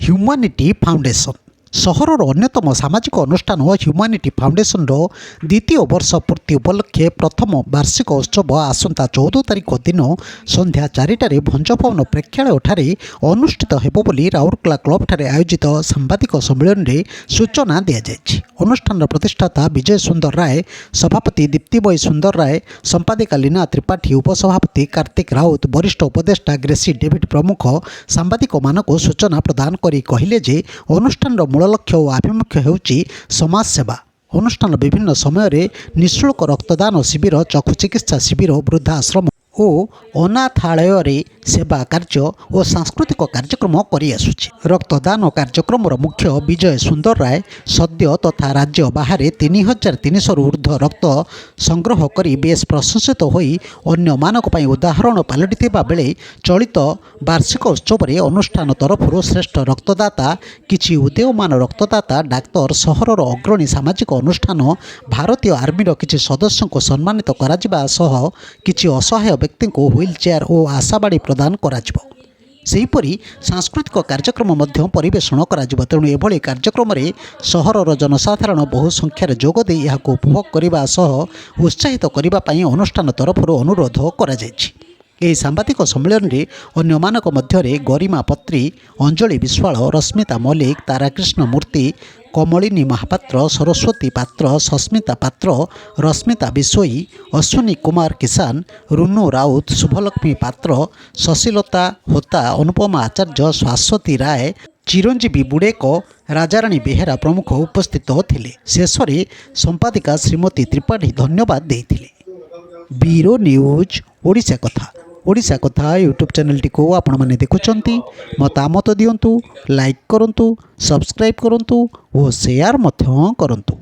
Humanity foundation ସହରର ଅନ୍ୟତମ ସାମାଜିକ ଅନୁଷ୍ଠାନ ହ୍ୟୁମାନିଟି ଫାଉଣ୍ଡେସନ୍ର ଦ୍ୱିତୀୟ ବର୍ଷ ପୂର୍ତ୍ତି ଉପଲକ୍ଷେ ପ୍ରଥମ ବାର୍ଷିକ ଉତ୍ସବ ଆସନ୍ତା 14 ତାରିଖ ଦିନ ସନ୍ଧ୍ୟା 4ଟାରେ ଭଞ୍ଜଭବନ ପ୍ରେକ୍ଷାଳୟଠାରେ ଅନୁଷ୍ଠିତ ହେବ ବୋଲି ରାଉରକେଲା କ୍ଲବ୍ଠାରେ ଆୟୋଜିତ ସାମ୍ବାଦିକ ସମ୍ମିଳନୀରେ ସୂଚନା ଦିଆଯାଇଛି। ଅନୁଷ୍ଠାନର ପ୍ରତିଷ୍ଠାତା ବିଜୟ ସୁନ୍ଦର ରାୟ, ସଭାପତି ଦୀପ୍ତିମୟୀ ସୁନ୍ଦର ରାୟ, ସମ୍ପାଦିକା ଲୀନା ତ୍ରିପାଠୀ, ଉପସଭାପତି କାର୍ତ୍ତିକ ରାଉତ, ବରିଷ୍ଠ ଉପଦେଷ୍ଟା ଗ୍ରେସି ଡେଭିଡ୍ ପ୍ରମୁଖ ସାମ୍ବାଦିକମାନଙ୍କୁ ସୂଚନା ପ୍ରଦାନ କରି କହିଲେ ଯେ ଅନୁଷ୍ଠାନର ମୂଳ ଲକ୍ଷ୍ୟ ଓ ଆଭିମୁଖ୍ୟ ହେଉଛି ସମାଜସେବା। ଅନୁଷ୍ଠାନ ବିଭିନ୍ନ ସମୟରେ ନିଃଶୁଳ୍କ ରକ୍ତଦାନ ଶିବିର, ଚକ୍ଷୁ ଚିକିତ୍ସା ଶିବିର, ବୃଦ୍ଧାଶ୍ରମ ଓ ଅନାଥାଳୟରେ ସେବା କାର୍ଯ୍ୟ ଓ ସାଂସ୍କୃତିକ କାର୍ଯ୍ୟକ୍ରମ କରିଆସୁଛି। ରକ୍ତଦାନ କାର୍ଯ୍ୟକ୍ରମର ମୁଖ୍ୟ ବିଜୟ ସୁନ୍ଦର ରାୟ ସଦ୍ୟ ତଥା ରାଜ୍ୟ ବାହାରେ 3300ରୁ ଉର୍ଦ୍ଧ୍ୱ ରକ୍ତ ସଂଗ୍ରହ କରି ବେଶ୍ ପ୍ରଶଂସିତ ହୋଇ ଅନ୍ୟମାନଙ୍କ ପାଇଁ ଉଦାହରଣ ପାଲଟିଥିବା ବେଳେ ଚଳିତ ବାର୍ଷିକ ଉତ୍ସବରେ ଅନୁଷ୍ଠାନ ତରଫରୁ ଶ୍ରେଷ୍ଠ ରକ୍ତଦାତା, କିଛି ଉଦୀୟମାନ ରକ୍ତଦାତା, ଡାକ୍ତର, ସହରର ଅଗ୍ରଣୀ ସାମାଜିକ ଅନୁଷ୍ଠାନ, ଭାରତୀୟ ଆର୍ମିର କିଛି ସଦସ୍ୟଙ୍କୁ ସମ୍ମାନିତ କରାଯିବା ସହ କିଛି ଅସହାୟ ବ୍ୟକ୍ତିଙ୍କୁ ହ୍ୱିଲ୍ ଚେୟାର ଓ ଆଶାବାଡ଼ି ପ୍ରଦାନ କରାଯିବ। ସେହିପରି ସାଂସ୍କୃତିକ କାର୍ଯ୍ୟକ୍ରମ ମଧ୍ୟ ପରିବେଷଣ କରାଯିବ। ତେଣୁ ଏଭଳି କାର୍ଯ୍ୟକ୍ରମରେ ସହରର ଜନସାଧାରଣ ବହୁ ସଂଖ୍ୟାରେ ଯୋଗ ଦେଇ ଏହାକୁ ଉପଭୋଗ କରିବା ସହ ଉତ୍ସାହିତ କରିବା ପାଇଁ ଅନୁଷ୍ଠାନ ତରଫରୁ ଅନୁରୋଧ କରାଯାଇଛି। ଏହି ସାମ୍ବାଦିକ ସମ୍ମିଳନୀରେ ଅନ୍ୟମାନଙ୍କ ମଧ୍ୟରେ ଗରିମା ପତ୍ରୀ, ଅଞ୍ଜଳି ବିଶ୍ୱାଳ, ରଶ୍ମିତା ମଲ୍ଲିକ, ତାରାକ୍ରିଷ୍ଣ ମୂର୍ତ୍ତି, କମଳିନୀ ମହାପାତ୍ର, ସରସ୍ୱତୀ ପାତ୍ର, ସସ୍ମିତା ପାତ୍ର, ରଶ୍ମିତା ବିଶୋଇ, ଅଶ୍ୱିନୀ କୁମାର କିଷାନ, ରୁନୁ ରାଉତ, ଶୁଭଲକ୍ଷ୍ମୀ ପାତ୍ର, ଶଶିଲତା ହୋତା, ଅନୁପମା ଆଚାର୍ଯ୍ୟ, ଶାଶ୍ୱତୀ ରାୟ, ଚିରଞ୍ଜୀବୀ ବୁଡ଼େକ, ରାଜାରାଣୀ ବେହେରା ପ୍ରମୁଖ ଉପସ୍ଥିତ ଥିଲେ। ଶେଷରେ ସମ୍ପାଦିକା ଶ୍ରୀମତୀ ତ୍ରିପାଠୀ ଧନ୍ୟବାଦ ଦେଇଥିଲେ। ବ୍ୟୁରୋ ନ୍ୟୁଜ୍ ଓଡ଼ିଶା କଥା। ଓଡ଼ିଶା କଥା ୟୁଟ୍ୟୁବ୍ ଚ୍ୟାନେଲଟିକୁ ଆପଣମାନେ ଦେଖୁଛନ୍ତି, ମତାମତ ଦିଅନ୍ତୁ, ଲାଇକ୍ କରନ୍ତୁ, ସବସ୍କ୍ରାଇବ୍ କରନ୍ତୁ ଓ ସେୟାର ମଧ୍ୟ କରନ୍ତୁ।